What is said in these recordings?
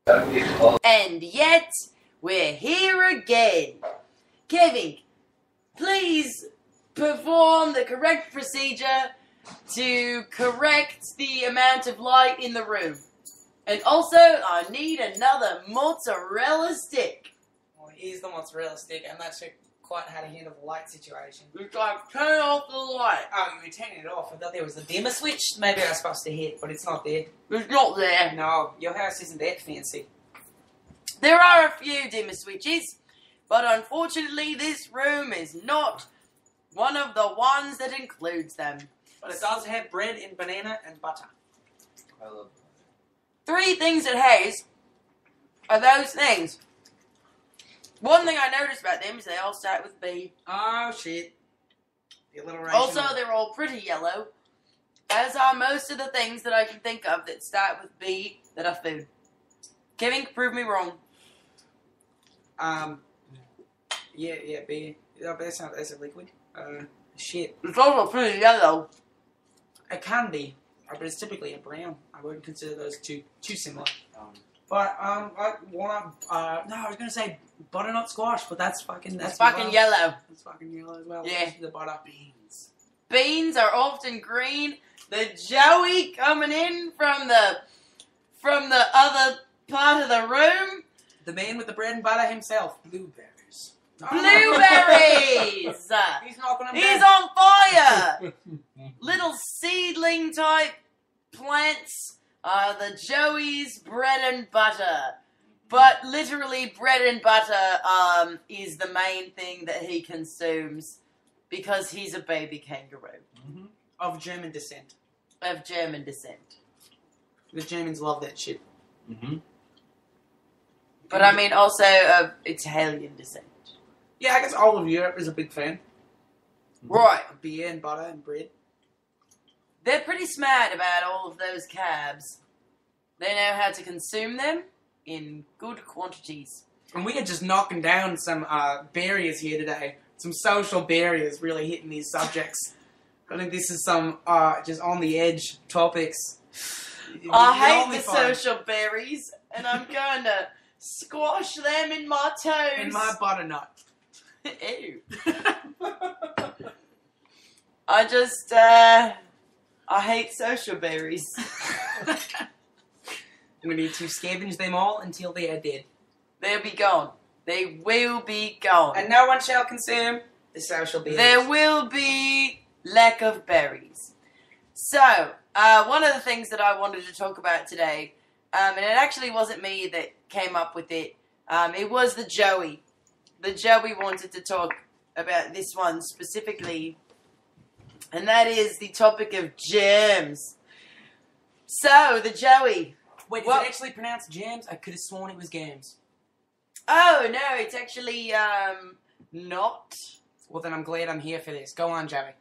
And yet, we're here again. Kevin, please perform the correct procedure to correct the amount of light in the room. And also, I need another mozzarella stick. Well, here's the mozzarella stick. I'm not sure quite how to handle the light situation. It's like, turn off the light. Oh, you were turning it off. I thought there was a dimmer switch. Maybe I was supposed to hit, but it's not there. It's not there. No, your house isn't that fancy. There are a few dimmer switches, but unfortunately this room is not one of the ones that includes them. But it does have bread and banana and butter. I love that. 3 things it has are those things. One thing I noticed about them is they all start with B. Oh, shit. The alliteration. Also, they're all pretty yellow, as are most of the things that I can think of that start with B that are food. Kevin, prove me wrong. Yeah, beer. Oh, that's a liquid. Shit. It's also pretty yellow. It can be, but it's typically a brown. I wouldn't consider those too similar. But I wanna no, I was gonna say butternut squash, but that's fucking That's yellow. fucking yellow. That's fucking yellow as well. Yeah. The butter beans. Beans are often green. The Joey coming in from the other part of the room. The man with the bread and butter himself. Blueberries. Blueberries! He's knocking them He's down. on fire! Little seedling type plants are the Joey's bread and butter. But literally bread and butter is the main thing that he consumes because he's a baby kangaroo. Mm-hmm. Of German descent. Of German descent. The Germans love that shit. Mm-hmm. But I mean also of Italian descent. Yeah, I guess all of Europe is a big fan. Right. Beer and butter and bread. They're pretty smart about all of those carbs. They know how to consume them in good quantities. And we are just knocking down some barriers here today. Some social barriers really hitting these subjects. I think this is some just on the edge topics. I hate the social berries, and I'm going to squash them in my toes. In my butternut. Ew. I hate social berries. We need to scavenge them all until they are dead. They'll be gone. They will be gone. And no one shall consume the social berries. There will be lack of berries. So, one of the things that I wanted to talk about today, and it actually wasn't me that came up with it, it was the Joey. The Joey wanted to talk about this one specifically, and that is the topic of germs. So, the Joey. Wait, is What? it actually pronounced jams? I could have sworn it was gams. Oh, no, it's actually, not. Well, then I'm glad I'm here for this. Go on, Joey.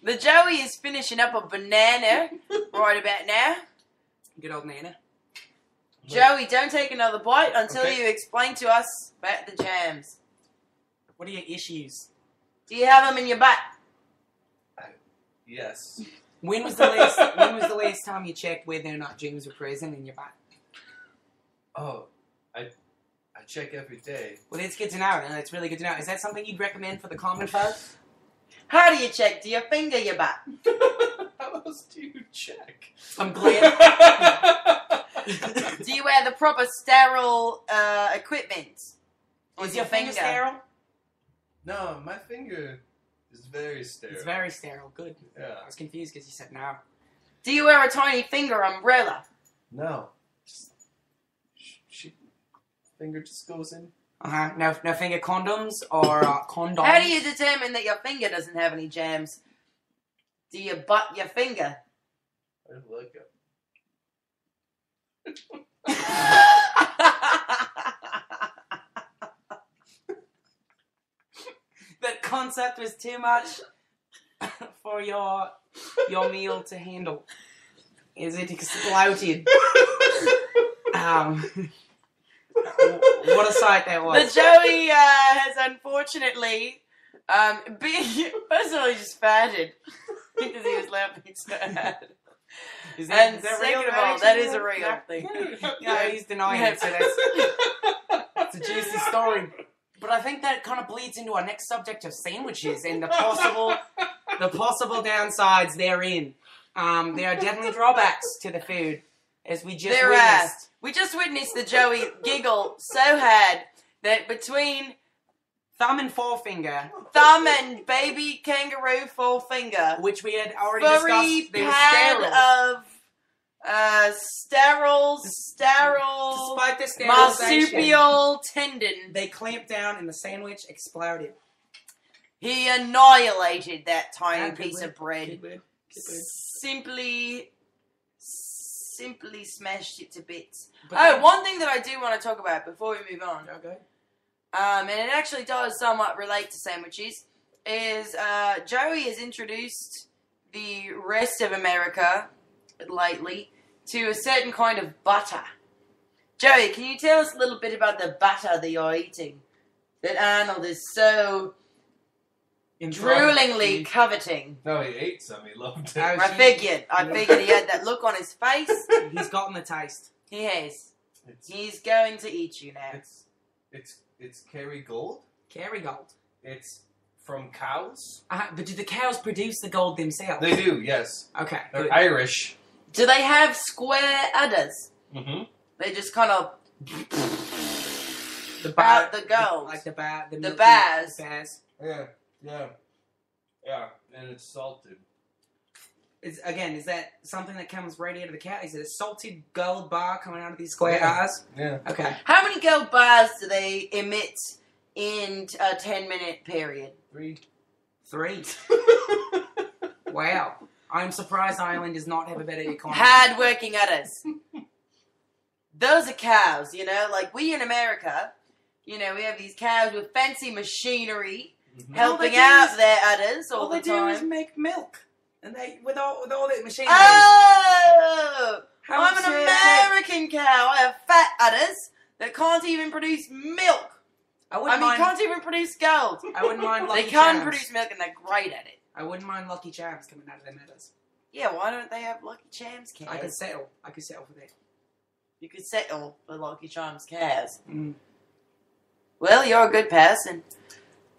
The Joey is finishing up a banana right about now. Good old Nana. Joey, don't take another bite until Okay. you explain to us about the jams. What are your issues? Do you have them in your butt? Yes. When was the last time you checked whether or not germs were present in your butt? Oh, I check every day. Well, that's good to know. And that's really good to know. Is that something you'd recommend for the common folk? How do you check? Do you finger your butt? How else do you check? I'm glad. Do you wear the proper sterile equipment? Or Is your finger sterile? No, my finger is very sterile. It's very sterile. Good. Yeah. I was confused because you said no. Do you wear a tiny finger umbrella? No. Finger just goes in. No finger condoms or condoms. How do you determine that your finger doesn't have any jams? Do you butt your finger? I don't like it. That concept was too much for your meal to handle. Is it exploded? What a sight that was. The Joey has unfortunately first of all, he just farted because he was laughing so hard. Is And is that second real? of all, that is a real Yeah. thing. Yeah, he's denying it, so that's a juicy story. But I think that kind of bleeds into our next subject of sandwiches and the possible downsides therein. There are definitely drawbacks to the food, as we just There witnessed. We just witnessed the Joey giggle so hard that between Thumb and forefinger, thumb and baby kangaroo forefinger, which we had already furry discussed, they were pad sterile. of sterile Despite the sterilization, marsupial tendon, they clamped down and the sandwich exploded. he annihilated that tiny Ah, good piece word. of bread. Good word. Simply smashed it to bits. But Oh, then- one thing that I do want to talk about before we move on, Okay. and it actually does somewhat relate to sandwiches, is Joey has introduced the rest of America lately to a certain kind of butter. Joey, can you tell us a little bit about the butter that you're eating? That Arnold is so droolingly coveting. No, he ate some. He loved it. Oh, I figured he had that look on his face. He's gotten the taste. He has. It's He's going to eat you now. it's Kerrygold. Kerrygold. It's from cows. But do the cows produce the gold themselves? They do, yes. Okay, They're good. Irish. Do they have square udders? Mm-hmm. They just kind of The out the gold. Like the The milky- bars. the bars. Yeah, and it's salted. Is that something that comes right out of the cow? Is it a salted gold bar coming out of these square bars? Yeah. Okay. How many gold bars do they emit in a 10-minute period? 3. 3. Wow. I'm surprised Ireland does not have a better economy. Hard-working udders. Those are cows, you know? Like, we in America, you know, we have these cows with fancy machinery Mm-hmm. helping All they do out is- their udders all All the they do is time. make milk. And they with all that machinery. Oh! How I'm much an do they take? American cow. I have fat udders that can't even produce milk. I wouldn't mind. Can't even produce gold. I wouldn't mind Lucky They can't Charms. produce milk and they're great at it. I wouldn't mind Lucky Charms coming out of their udders. Yeah, why don't they have Lucky Charms cows? I could settle for that. You could settle for Lucky Charms cows. Mm. Well, you're a good person.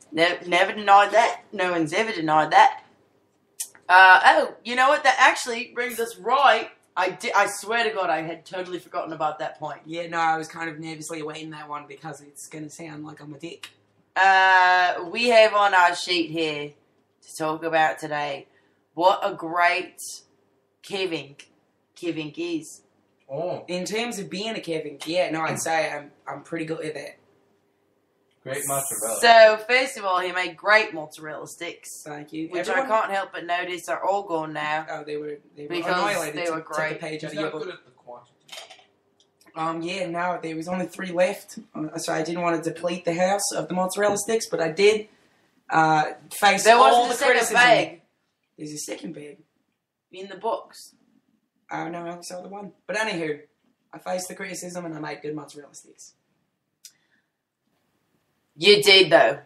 Never denied that. No one's ever denied that. Oh, you know what? That actually brings us right. I swear to God, I had totally forgotten about that point. Yeah, no, I was kind of nervously awaiting that one because it's going to sound like I'm a dick. We have on our sheet here to talk about today what a great kevink is. Oh, In terms of being a Kevin, yeah, no, I'd say I'm pretty good at that. great mozzarella. So, first of all, he made great mozzarella sticks, Thank you. which Everyone- I can't help but notice are all gone now. Oh, they were Because annihilated. they to were take great. a page out He's of your not book. good at the quantity. Yeah, no, there was only 3 left. So I didn't want to deplete the house of the mozzarella sticks, but I did face There all wasn't the a second criticism. bag There's a second bag. in the box. Oh, no, I only saw the one. But anywho, I faced the criticism and I made good mozzarella sticks. You did, though.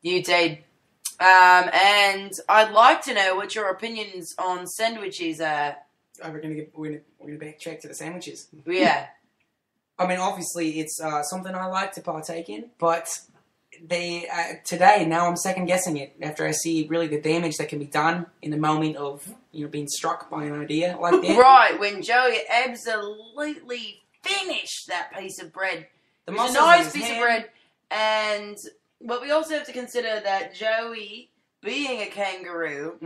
You did. And I'd like to know what your opinions on sandwiches are. Oh, we're gonna backtrack to the sandwiches. Yeah. I mean, obviously, it's something I like to partake in, but today, now I'm second guessing it after I see really the damage that can be done in the moment of being struck by an idea like that. Right, when Joey absolutely finished that piece of bread. The It was a muscles in nice his piece of hand- bread, but we also have to consider that Joey, being a kangaroo,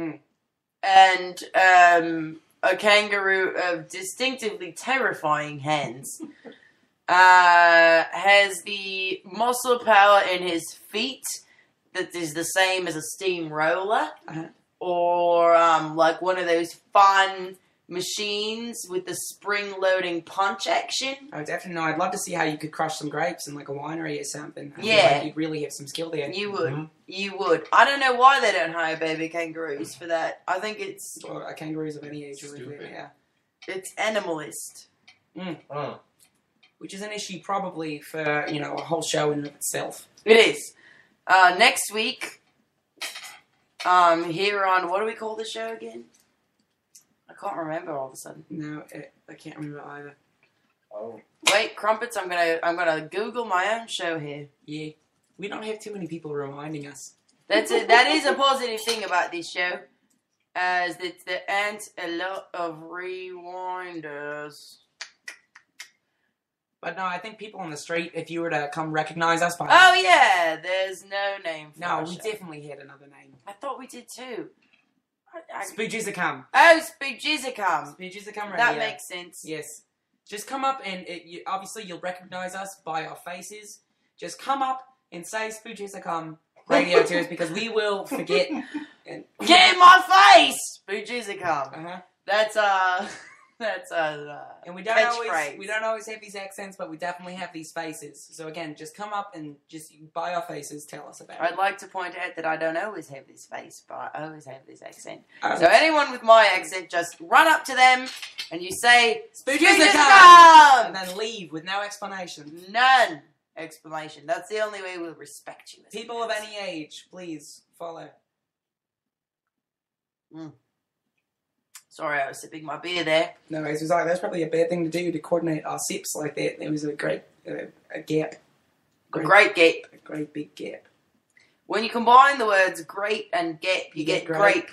and a kangaroo of distinctively terrifying hands, has the muscle power in his feet that is the same as a steamroller, or like one of those fun machines with the spring-loading punch action. Oh, definitely. No, I'd love to see how you could crush some grapes in like a winery or something. I feel Yeah. like you'd really have some skill there. You would. You would. I don't know why they don't hire baby kangaroos for that. I think it's Or kangaroos of any age, Stupid. really. Yeah. it's animalist. Oh. Which is an issue probably for, a whole show in and of itself. It is. Next week, here on, what do we call the show again? I can't remember all of a sudden. No, I can't remember either. Oh. Wait, crumpets. I'm gonna Google my own show here. Yeah, we don't have too many people reminding us. That is a positive thing about this show, as there aren't a lot of rewinders. But no, I think people on the street, if you were to come recognize us by Oh yeah, there's no name for no, our we show. definitely had another name. I thought we did too. Spoojizzacum. Oh, Spoojizzacum. Spoojizzacum Radio. That makes sense. Yes. Just come up and obviously you'll recognize us by our faces. Just come up and say Spoojizzacum Radio to us because we will forget. And Get in my face, Spoojizzacum. That's and we don't always have these accents, but we definitely have these faces. So again, just come up and just by our faces tell us about I'd it. like to point out that I don't always have this face, but I always have this accent. So anyone with my accent, just run up to them and you say Spoojizzacum! And then leave with no explanation. None explanation. That's the only way we'll respect you. People of any age, please follow. Sorry, I was sipping my beer there. No, it was like that's probably a bad thing to do to coordinate our sips like that. It was a great a gap. Great gap. A great big gap. When you combine the words great and gap, you get grape,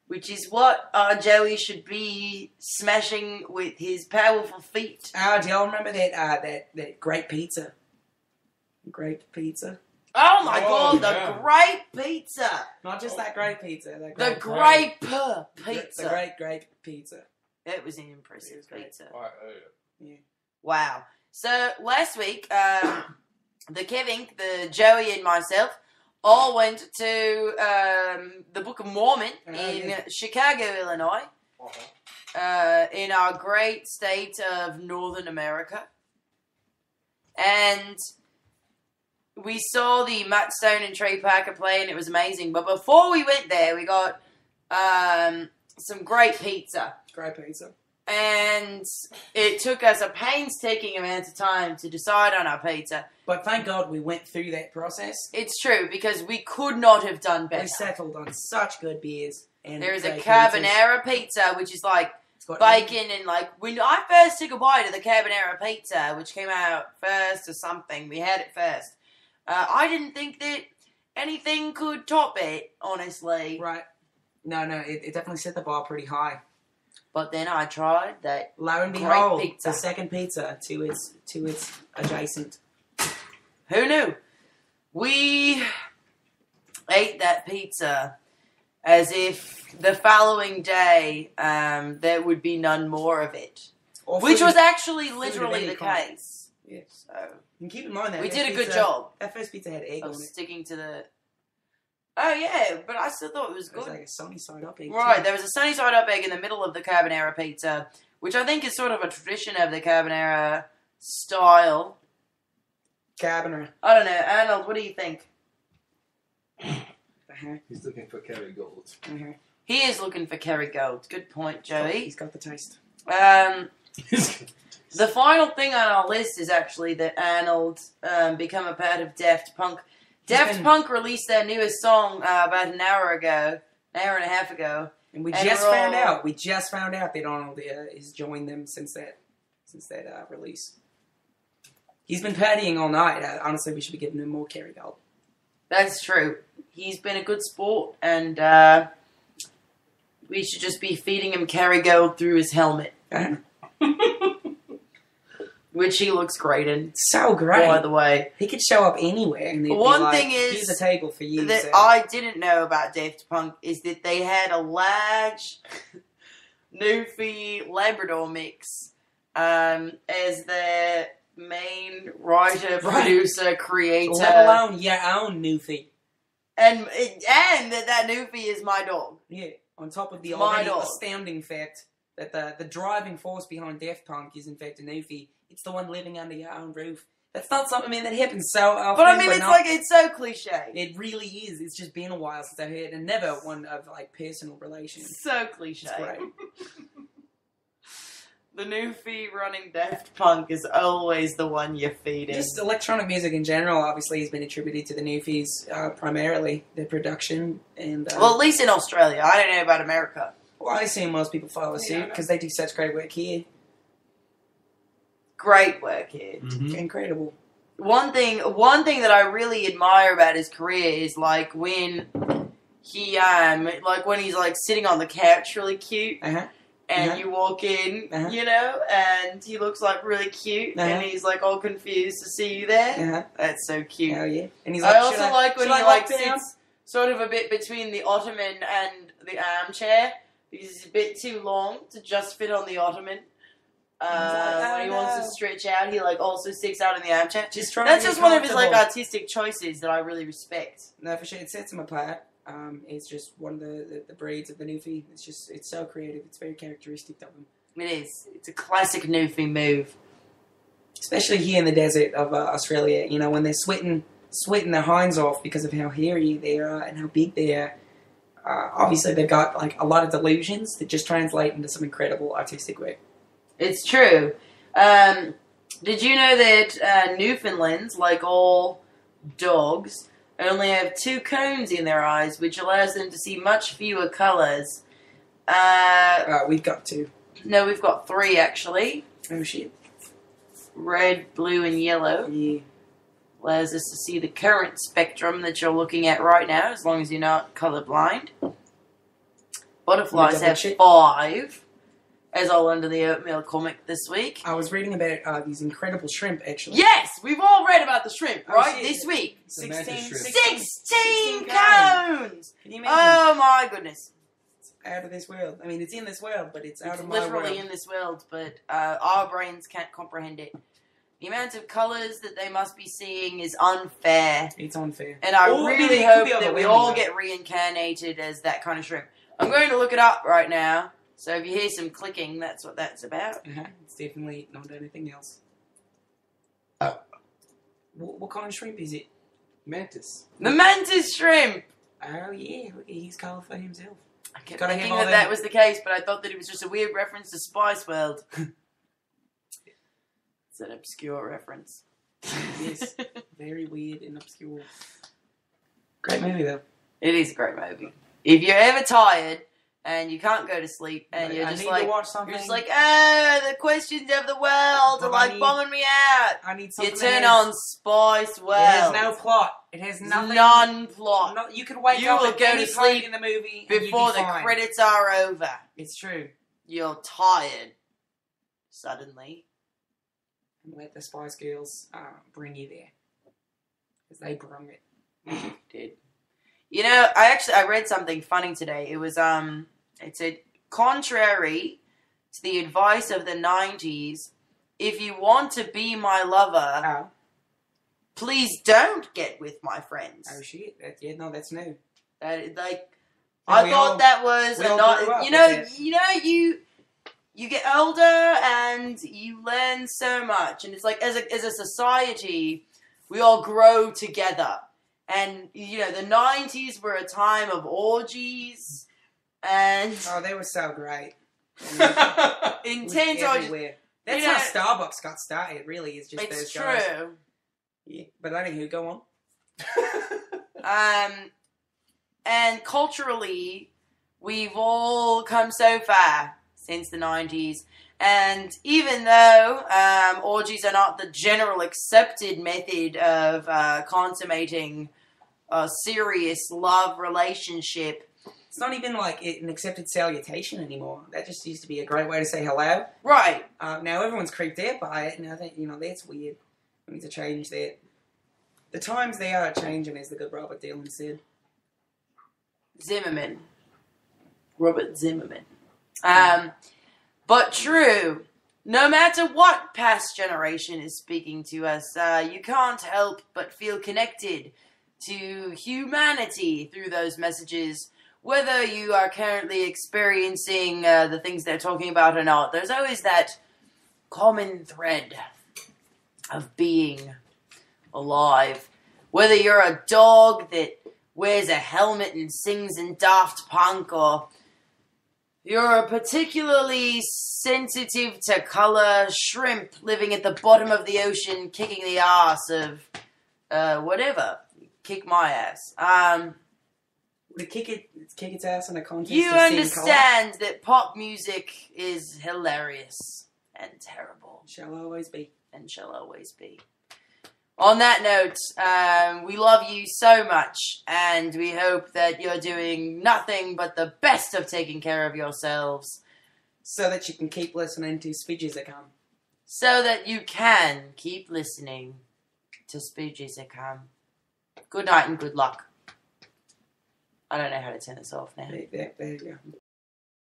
which is what our Joey should be smashing with his powerful feet. Oh, do y'all remember that great pizza? Great pizza. Oh my god, yeah. the great pizza! Not just that great pizza. The great pizza. The great grape pizza. It was an impressive pizza. Right, Yeah. Wow. So last week, the Kevin, the Joey, and myself all went to the Book of Mormon in Chicago, Illinois, in our great state of Northern America, and we saw the Matt Stone and Trey Parker play, and it was amazing. But before we went there, we got some great pizza. Great pizza. And it took us a painstaking amount of time to decide on our pizza. But thank God we went through that process. It's true, because we could not have done better. We settled on such good beers. And there is a great carbonara pizza, which is like bacon and like... When I first took a bite of the carbonara pizza, which came out first or something, we had it first. I didn't think that anything could top it, honestly. Right. No, it definitely set the bar pretty high. But then I tried that. Lo and great behold, pizza. the second pizza to its adjacent. Who knew? We ate that pizza as if the following day there would be none more of it. Which was actually literally the case. Yes. So and keep in mind that we did a good job. That first pizza had egg on it. Sticking to the... Oh yeah, but I still thought it was It good. was like a sunny side up egg. Right, too. there was a sunny side up egg in the middle of the carbonara pizza, which I think is sort of a tradition of the carbonara style. Carbonara. I don't know. Arnold, what do you think? He's looking for Kerry Gold. He is looking for Kerry Gold. Good point, Joey. He's got the taste. The final thing on our list is actually that Arnold become a part of Daft Punk. Daft Punk released their newest song about an hour and a half ago. And we just found out that Arnold has joined them since that release. He's been partying all night. Honestly, we should be giving him more Kerry Gold. That's true. He's been a good sport, and we should just be feeding him Kerry Gold through his helmet. Which he looks great in. So great. By the way. He could show up anywhere. And One thing is here's a table for you. that I didn't know about Daft Punk is that they had a large Newfie Labrador mix as their main writer, producer, creator. Let alone your own Newfie. And that Newfie is my dog. Yeah. On top of the already astounding fact that the driving force behind Daft Punk is in fact a Newfie. It's the one living under your own roof. That's not something, man, that happens so often. But I mean, it's so cliche. It really is. It's just been a while since I've heard, and never one of like personal relations. So cliche. It's great. The Newfie running Daft Punk is always the one you're feeding. Just electronic music in general, obviously, has been attributed to the Newfies primarily. Their production and well, at least in Australia. I don't know about America. Well, I assume most people follow suit because they do such great work here. Great work here. Mhm. Incredible. One thing that I really admire about his career is like when he when he's like sitting on the couch really cute and you walk in, you know, and he looks like really cute and he's like all confused to see you there. That's so cute. Hell yeah. And he's like, I also like when he like down? sits sort of a bit between the ottoman and the armchair because it's a bit too long to just fit on the ottoman. When he wants to stretch out, he like also sticks out in the armchair. That's just one of his like artistic choices that I really respect. No, for sure, it sets him apart. It's just one of the breeds of the Newfie. It's so creative. It's very characteristic of him. It is. It's a classic Newfie move. Especially here in the desert of Australia, you know, when they're sweating their hinds off because of how hairy they are and how big they are. Obviously, they've got like a lot of delusions that just translate into some incredible artistic work. It's true. Did you know that Newfoundlands, like all dogs, only have 2 cones in their eyes, which allows them to see much fewer colours? We've got 2. No, we've got 3 actually. Oh shit. Red, blue, and yellow. Yeah. Allows us to see the current spectrum that you're looking at right now, as long as you're not colourblind. Butterflies have 5. As all under the oatmeal comic this week. I was reading about these incredible shrimp, actually. Yes! We've all read about the shrimp, right? This week. 16 cones! Can you imagine? Oh my goodness. It's out of this world. I mean, it's in this world, but it's out of my world. Literally in this world, but our brains can't comprehend it. The amount of colours that they must be seeing is unfair. It's unfair. And I really hope that we all get reincarnated as that kind of shrimp. I'm going to look it up right now. So if you hear some clicking, that's what that's about. It's definitely not anything else. What kind of shrimp is it? Mantis. The mantis shrimp! Oh yeah, he's colourful himself. I kept thinking that was the case, but I thought that it was just a weird reference to Spice World. It's an obscure reference. Yes, very weird and obscure. Great movie though. It is a great movie. If you're ever tired and you can't go to sleep and you're just like, the questions of the world are like bombing me out. I need something. You turn on Spice World. It has no plot. It has nothing. None plot. You can wake up and go to sleep in the movie before the credits are over. It's true. You're tired. Suddenly. And let the Spice Girls bring you there. Because they brung it. Did. You know, I read something funny today. It was, it said, contrary to the advice of the 90s, if you want to be my lover, please don't get with my friends. Oh, shit. That's new. I thought that was you get older and you learn so much. And it's like, as a society, we all grow together. And, you know, the 90s were a time of orgies and... Oh, they were so great. Intense orgies. That's how Starbucks got started, really. It's just it's those true. guys. Yeah, but anywho, go on. And culturally, we've all come so far since the 90s. And even though orgies are not the general accepted method of consummating a serious love relationship, it's not even like an accepted salutation anymore. That just used to be a great way to say hello. Right. Now everyone's creeped out by it, and I think, that's weird. We need to change that. The times they are changing, as the good Robert Dylan said. Zimmerman. Robert Zimmerman. But true, no matter what past generation is speaking to us, you can't help but feel connected to humanity through those messages. Whether you are currently experiencing the things they're talking about or not, there's always that common thread of being alive. Whether you're a dog that wears a helmet and sings in Daft Punk, or you're a particularly sensitive to colour shrimp living at the bottom of the ocean kicking the ass of whatever. Kick my ass. kick its ass in a contest. You of seeing understand that pop music is hilarious and terrible. Colour. Shall always be. And shall always be. On that note, we love you so much, and we hope that you're doing nothing but the best of taking care of yourselves. So that you can keep listening to Speeches That Come. So that you can keep listening to Speeches That Come. Good night and good luck. I don't know how to turn this off now. There you go.